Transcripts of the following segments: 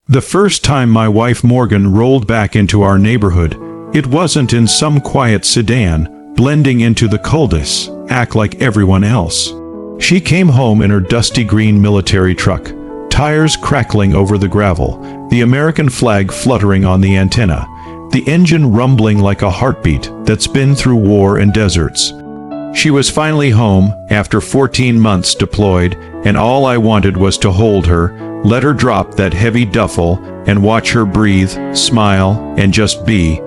The first time my wife Morgan rolled back into our neighborhood, it wasn't in some quiet sedan, blending into the cul-de-sac like everyone else. She came home in her dusty green military truck, tires crackling over the gravel, the American flag fluttering on the antenna, the engine rumbling like a heartbeat that's been through war and deserts. She was finally home after 14 months deployed, and all I wanted was to hold her, let her drop that heavy duffel, and watch her breathe, smile, and just be.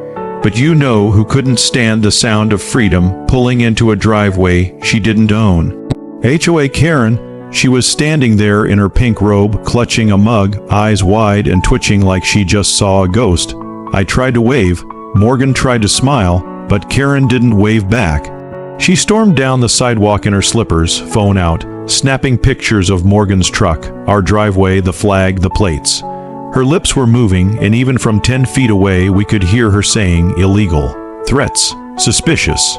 But you know who couldn't stand the sound of freedom pulling into a driveway she didn't own? HOA Karen. She was standing there in her pink robe, clutching a mug, eyes wide and twitching like she just saw a ghost. I tried to wave. Morgan tried to smile, but Karen didn't wave back. She stormed down the sidewalk in her slippers, phone out, snapping pictures of Morgan's truck, our driveway, the flag, the plates. Her lips were moving, and even from 10 feet away we could hear her saying illegal, threats, suspicious.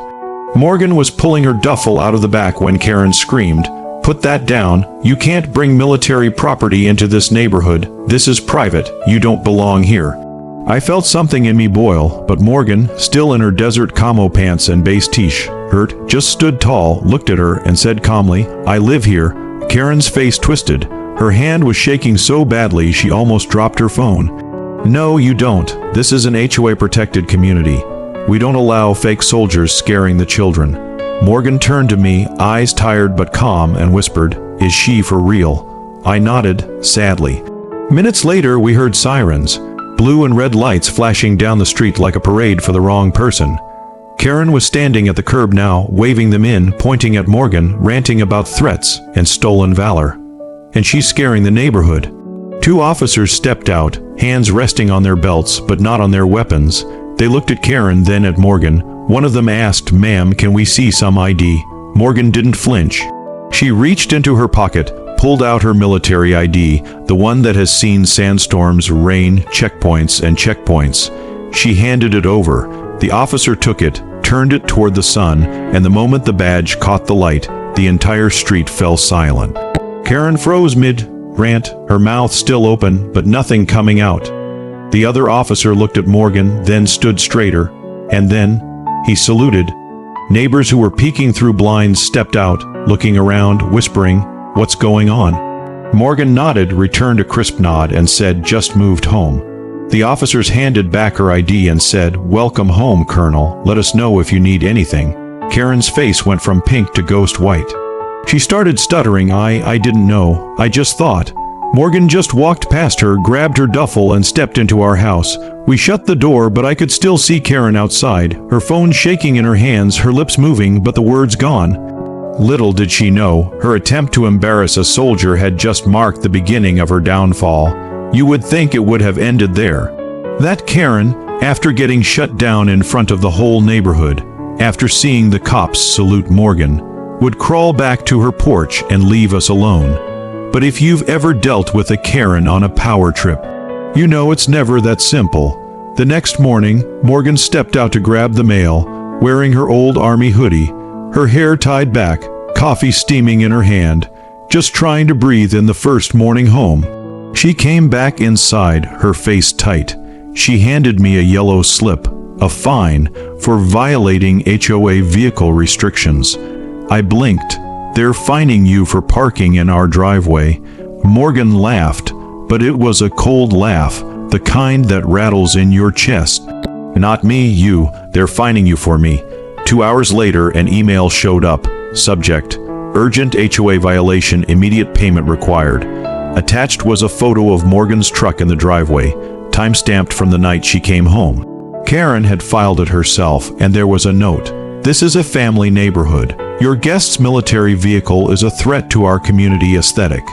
Morgan was pulling her duffel out of the back when Karen screamed, "Put that down. You can't bring military property into this neighborhood. This is private. You don't belong here." I felt something in me boil, but Morgan, still in her desert camo pants and base t-shirt, just stood tall, looked at her, and said calmly, "I live here." Karen's face twisted. Her hand was shaking so badly she almost dropped her phone. "No, you don't. This is an HOA-protected community. We don't allow fake soldiers scaring the children." Morgan turned to me, eyes tired but calm, and whispered, "Is she for real?" I nodded, sadly. Minutes later, we heard sirens. Blue and red lights flashing down the street like a parade for the wrong person. Karen was standing at the curb now, waving them in, pointing at Morgan, ranting about threats and stolen valor. And she's scaring the neighborhood. Two officers stepped out, hands resting on their belts but not on their weapons. They looked at Karen, then at Morgan. One of them asked, "Ma'am, can we see some ID?" Morgan didn't flinch. She reached into her pocket, pulled out her military ID, the one that has seen sandstorms, rain, checkpoints, and checkpoints. She handed it over. The officer took it, turned it toward the sun, and the moment the badge caught the light, the entire street fell silent. Karen froze mid-rant, her mouth still open, but nothing coming out. The other officer looked at Morgan, then stood straighter, and then he saluted. Neighbors who were peeking through blinds stepped out, looking around, whispering, "What's going on?" Morgan nodded, returned a crisp nod, and said, "Just moved home." The officers handed back her ID and said, "Welcome home, Colonel. Let us know if you need anything." Karen's face went from pink to ghost white. She started stuttering, I didn't know. I just thought." Morgan just walked past her, grabbed her duffel, and stepped into our house. We shut the door, but I could still see Karen outside, her phone shaking in her hands, her lips moving, but the words gone. Little did she know, her attempt to embarrass a soldier had just marked the beginning of her downfall. You would think it would have ended there. That Karen, after getting shut down in front of the whole neighborhood, after seeing the cops salute Morgan, would crawl back to her porch and leave us alone. But if you've ever dealt with a Karen on a power trip, you know it's never that simple. The next morning, Morgan stepped out to grab the mail, wearing her old army hoodie, her hair tied back, coffee steaming in her hand, just trying to breathe in the first morning home. She came back inside, her face tight. She handed me a yellow slip, a fine, for violating HOA vehicle restrictions. I blinked. "They're fining you for parking in our driveway." Morgan laughed, but it was a cold laugh, the kind that rattles in your chest. "Not me, you. They're fining you for me." 2 hours later, an email showed up. Subject: Urgent HOA violation, immediate payment required. Attached was a photo of Morgan's truck in the driveway, time-stamped from the night she came home. Karen had filed it herself, and there was a note. "This is a family neighborhood. Your guest's military vehicle is a threat to our community aesthetic."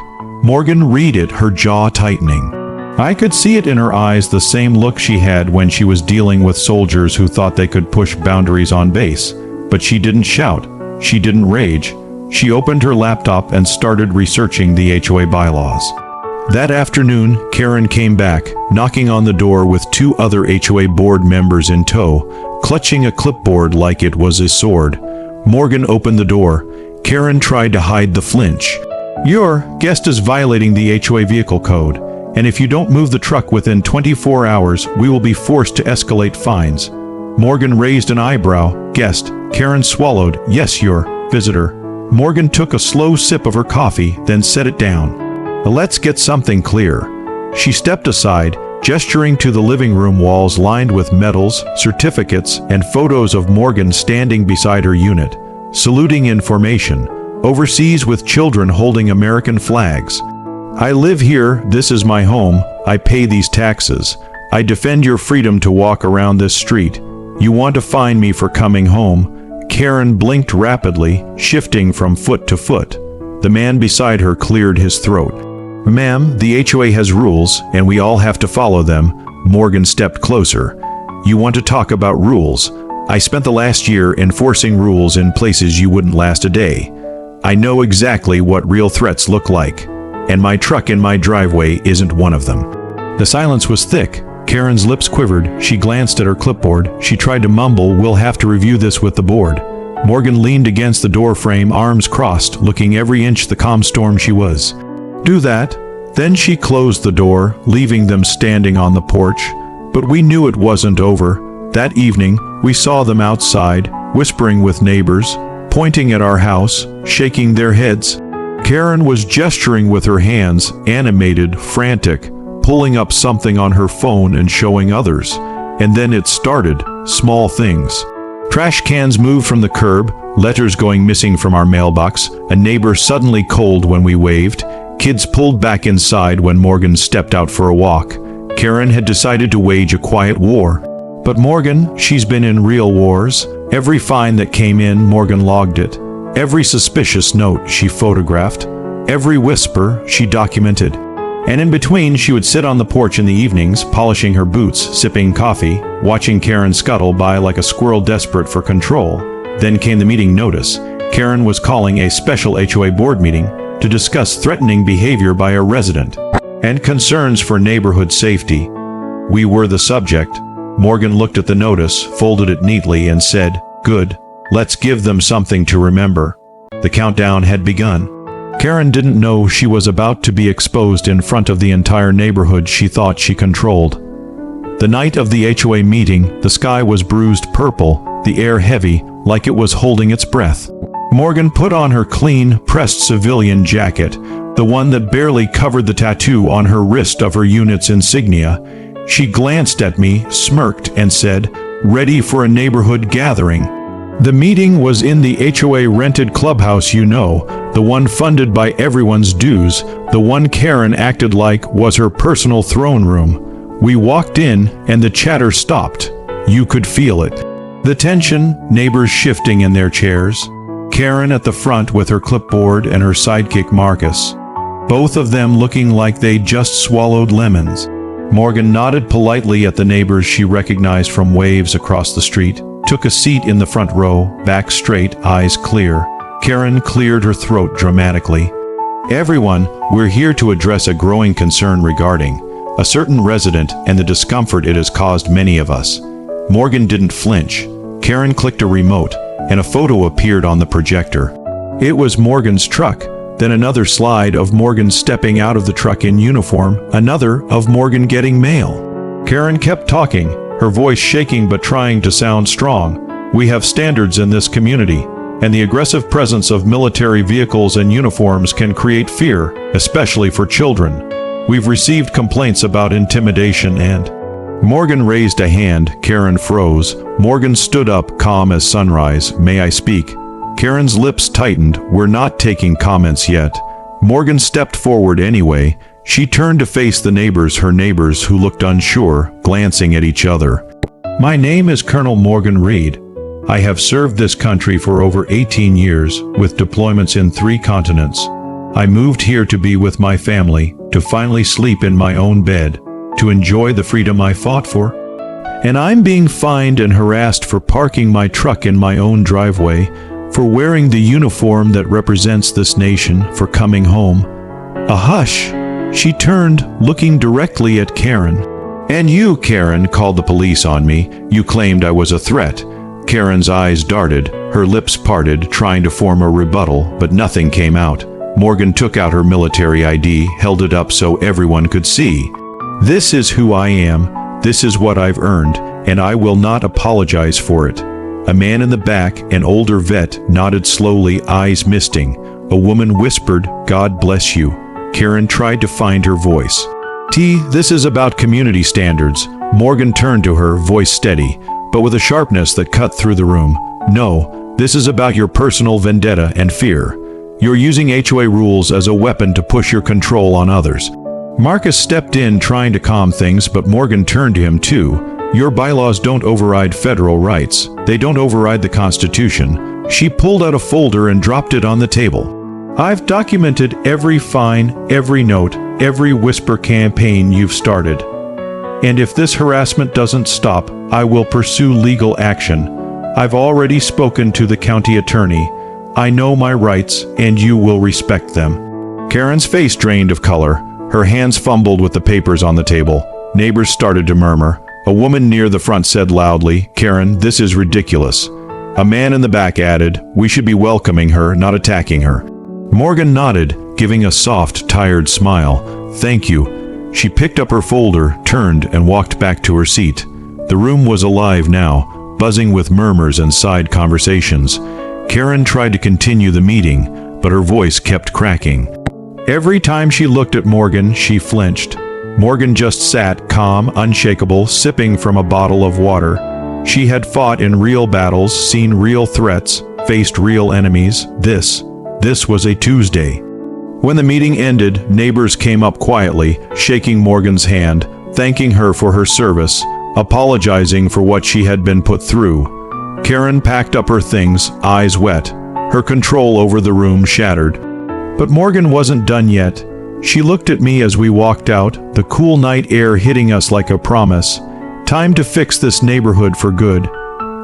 Morgan read it, her jaw tightening. I could see it in her eyes, the same look she had when she was dealing with soldiers who thought they could push boundaries on base. But she didn't shout. She didn't rage. She opened her laptop and started researching the HOA bylaws. That afternoon, Karen came back, knocking on the door with 2 other HOA board members in tow, clutching a clipboard like it was a sword. Morgan opened the door. Karen tried to hide the flinch. "Your guest is violating the HOA vehicle code. And if you don't move the truck within 24 hours, we will be forced to escalate fines." Morgan raised an eyebrow, guessed. Karen swallowed. "Yes, your visitor." Morgan took a slow sip of her coffee, then set it down. "Let's get something clear." She stepped aside, gesturing to the living room walls lined with medals, certificates, and photos of Morgan standing beside her unit, saluting in formation, overseas with children holding American flags. "I live here, this is my home, I pay these taxes. I defend your freedom to walk around this street. You want to fine me for coming home?" Karen blinked rapidly, shifting from foot to foot. The man beside her cleared his throat. "Ma'am, the HOA has rules, and we all have to follow them." Morgan stepped closer. "You want to talk about rules? I spent the last year enforcing rules in places you wouldn't last a day. I know exactly what real threats look like, and my truck in my driveway isn't one of them." The silence was thick. Karen's lips quivered. She glanced at her clipboard. She tried to mumble, "We'll have to review this with the board." Morgan leaned against the door frame, arms crossed, looking every inch the calm storm she was. "Do that." Then she closed the door, leaving them standing on the porch. But we knew it wasn't over. That evening, we saw them outside, whispering with neighbors, pointing at our house, shaking their heads. Karen was gesturing with her hands, animated, frantic, pulling up something on her phone and showing others. And then it started, small things. Trash cans moved from the curb, letters going missing from our mailbox, a neighbor suddenly cold when we waved, kids pulled back inside when Morgan stepped out for a walk. Karen had decided to wage a quiet war. But Morgan, she's been in real wars. Every fine that came in, Morgan logged it. Every suspicious note, she photographed. Every whisper, she documented. And in between, she would sit on the porch in the evenings, polishing her boots, sipping coffee, watching Karen scuttle by like a squirrel desperate for control. Then came the meeting notice. Karen was calling a special HOA board meeting to discuss threatening behavior by a resident and concerns for neighborhood safety. We were the subject. Morgan looked at the notice, folded it neatly, and said, "Good. Let's give them something to remember." The countdown had begun. Karen didn't know she was about to be exposed in front of the entire neighborhood she thought she controlled. The night of the HOA meeting, the sky was bruised purple, the air heavy, like it was holding its breath. Morgan put on her clean, pressed civilian jacket, the one that barely covered the tattoo on her wrist of her unit's insignia. She glanced at me, smirked, and said, "Ready for a neighborhood gathering." The meeting was in the HOA rented clubhouse, you know, the one funded by everyone's dues, the one Karen acted like was her personal throne room. We walked in, and the chatter stopped. You could feel it. The tension, neighbors shifting in their chairs. Karen at the front with her clipboard and her sidekick Marcus. Both of them looking like they'd just swallowed lemons. Morgan nodded politely at the neighbors she recognized from waves across the street, took a seat in the front row, back straight, eyes clear. Karen cleared her throat dramatically. "Everyone, we're here to address a growing concern regarding a certain resident and the discomfort it has caused many of us." Morgan didn't flinch. Karen clicked a remote, and a photo appeared on the projector. It was Morgan's truck. Then another slide of Morgan stepping out of the truck in uniform, another of Morgan getting mail. Karen kept talking, her voice shaking but trying to sound strong. "We have standards in this community, and the aggressive presence of military vehicles and uniforms can create fear, especially for children. We've received complaints about intimidation and—" Morgan raised a hand. Karen froze. Morgan stood up, calm as sunrise. "May I speak?" Karen's lips tightened. "We're not taking comments yet." Morgan stepped forward anyway. She turned to face the neighbors, her neighbors who looked unsure, glancing at each other. "My name is Colonel Morgan Reed. I have served this country for over 18 years, with deployments in 3 continents. I moved here to be with my family, to finally sleep in my own bed, to enjoy the freedom I fought for. And I'm being fined and harassed for parking my truck in my own driveway, for wearing the uniform that represents this nation, for coming home." A hush. She turned, looking directly at Karen. "And you, Karen, called the police on me. You claimed I was a threat." Karen's eyes darted, her lips parted, trying to form a rebuttal, but nothing came out. Morgan took out her military ID, held it up so everyone could see. "This is who I am, this is what I've earned, and I will not apologize for it." A man in the back, an older vet, nodded slowly, eyes misting. A woman whispered, "God bless you." Karen tried to find her voice. "This is about community standards." Morgan turned to her, voice steady, but with a sharpness that cut through the room. "No, this is about your personal vendetta and fear. You're using HOA rules as a weapon to push your control on others." Marcus stepped in trying to calm things, but Morgan turned to him too. "Your bylaws don't override federal rights. They don't override the Constitution." She pulled out a folder and dropped it on the table. "I've documented every fine, every note, every whisper campaign you've started. And if this harassment doesn't stop, I will pursue legal action. I've already spoken to the county attorney. I know my rights, and you will respect them." Karen's face drained of color. Her hands fumbled with the papers on the table. Neighbors started to murmur. A woman near the front said loudly, "Karen, this is ridiculous." A man in the back added, "We should be welcoming her, not attacking her." Morgan nodded, giving a soft, tired smile. "Thank you." She picked up her folder, turned, and walked back to her seat. The room was alive now, buzzing with murmurs and side conversations. Karen tried to continue the meeting, but her voice kept cracking. Every time she looked at Morgan, she flinched. Morgan just sat, calm, unshakable, sipping from a bottle of water. She had fought in real battles, seen real threats, faced real enemies. This was a Tuesday. When the meeting ended, neighbors came up quietly, shaking Morgan's hand, thanking her for her service, apologizing for what she had been put through. Karen packed up her things, eyes wet, her control over the room shattered. But Morgan wasn't done yet. She looked at me as we walked out, the cool night air hitting us like a promise. Time to fix this neighborhood for good.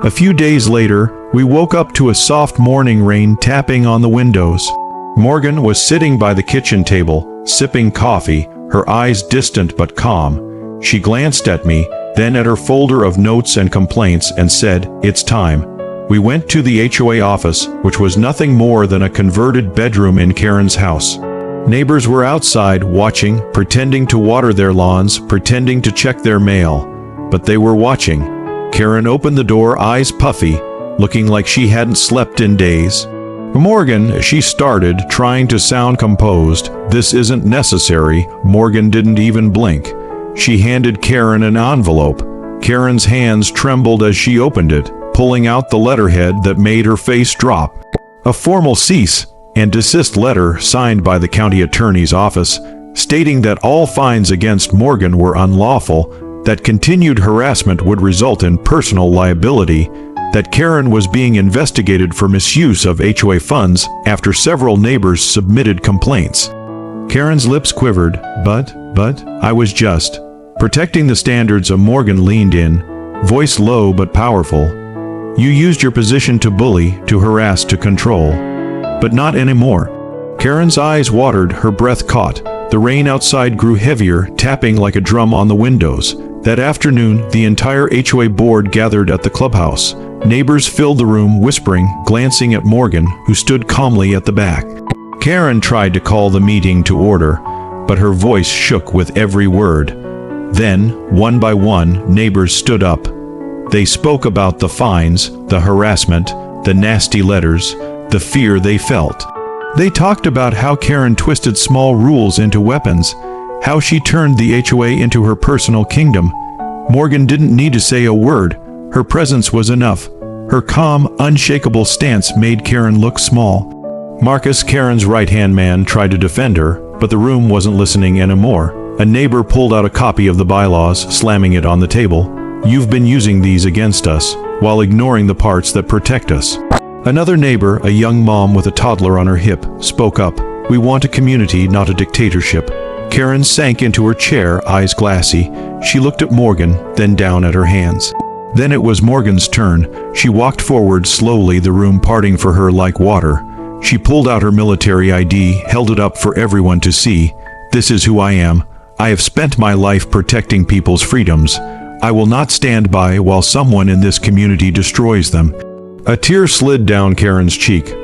A few days later, we woke up to a soft morning rain tapping on the windows. Morgan was sitting by the kitchen table, sipping coffee, her eyes distant but calm. She glanced at me, then at her folder of notes and complaints, and said, "It's time." We went to the HOA office, which was nothing more than a converted bedroom in Karen's house. Neighbors were outside, watching, pretending to water their lawns, pretending to check their mail. But they were watching. Karen opened the door, eyes puffy, looking like she hadn't slept in days. "Morgan," she started, trying to sound composed. "This isn't necessary." Morgan didn't even blink. She handed Karen an envelope. Karen's hands trembled as she opened it, pulling out the letterhead that made her face drop. A formal cease and desist letter signed by the county attorney's office, stating that all fines against Morgan were unlawful, that continued harassment would result in personal liability, that Karen was being investigated for misuse of HOA funds after several neighbors submitted complaints. Karen's lips quivered, but I was just protecting the standards. Morgan leaned in, voice low but powerful. "You used your position to bully, to harass, to control. But not anymore." Karen's eyes watered, her breath caught. The rain outside grew heavier, tapping like a drum on the windows. That afternoon, the entire HOA board gathered at the clubhouse. Neighbors filled the room, whispering, glancing at Morgan, who stood calmly at the back. Karen tried to call the meeting to order, but her voice shook with every word. Then, one by one, neighbors stood up. They spoke about the fines, the harassment, the nasty letters, the fear they felt. They talked about how Karen twisted small rules into weapons, how she turned the HOA into her personal kingdom. Morgan didn't need to say a word. Her presence was enough. Her calm, unshakable stance made Karen look small. Marcus, Karen's right-hand man, tried to defend her, but the room wasn't listening anymore. A neighbor pulled out a copy of the bylaws, slamming it on the table. "You've been using these against us, while ignoring the parts that protect us." Another neighbor, a young mom with a toddler on her hip, spoke up. "We want a community, not a dictatorship." Karen sank into her chair, eyes glassy. She looked at Morgan, then down at her hands. Then it was Morgan's turn. She walked forward slowly, the room parting for her like water. She pulled out her military ID, held it up for everyone to see. "This is who I am. I have spent my life protecting people's freedoms. I will not stand by while someone in this community destroys them." A tear slid down Karen's cheek.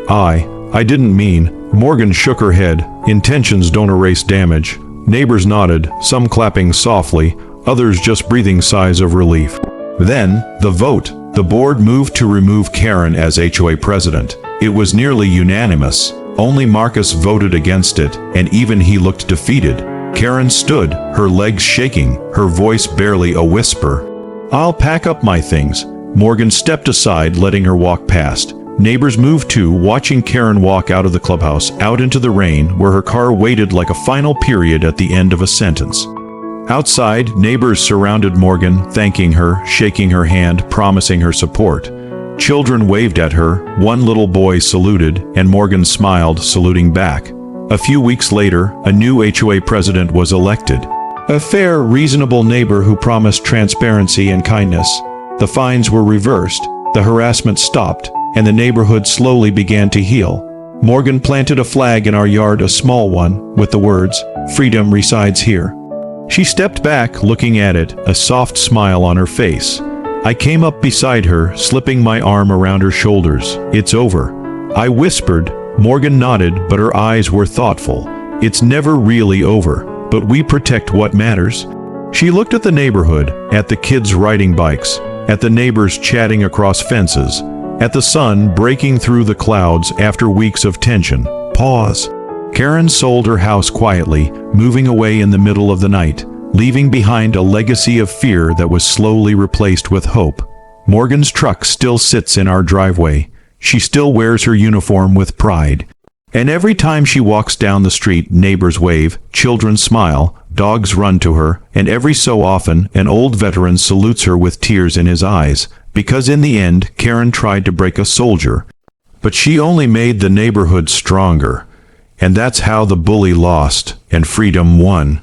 I didn't mean. Morgan shook her head. Intentions don't erase damage. Neighbors nodded, some clapping softly, others just breathing sighs of relief. Then, the vote. The board moved to remove Karen as HOA president. It was nearly unanimous. Only Marcus voted against it, and even he looked defeated. Karen stood, her legs shaking, her voice barely a whisper. "I'll pack up my things." Morgan stepped aside, letting her walk past. Neighbors moved too, watching Karen walk out of the clubhouse, out into the rain, where her car waited like a final period at the end of a sentence. Outside, neighbors surrounded Morgan, thanking her, shaking her hand, promising her support. Children waved at her, one little boy saluted, and Morgan smiled, saluting back. A few weeks later, a new HOA president was elected. A fair, reasonable neighbor who promised transparency and kindness. The fines were reversed, the harassment stopped, and the neighborhood slowly began to heal. Morgan planted a flag in our yard, a small one, with the words, "Freedom resides here." She stepped back, looking at it, a soft smile on her face. I came up beside her, slipping my arm around her shoulders. "It's over," I whispered. Morgan nodded, but her eyes were thoughtful. "It's never really over, but we protect what matters." She looked at the neighborhood, at the kids riding bikes, at the neighbors chatting across fences, at the sun breaking through the clouds after weeks of tension. Pause. Karen sold her house quietly, moving away in the middle of the night, leaving behind a legacy of fear that was slowly replaced with hope. Morgan's truck still sits in our driveway. She still wears her uniform with pride. And every time she walks down the street, neighbors wave, children smile, dogs run to her, and every so often, an old veteran salutes her with tears in his eyes. Because in the end, Karen tried to break a soldier. But she only made the neighborhood stronger. And that's how the bully lost, and freedom won.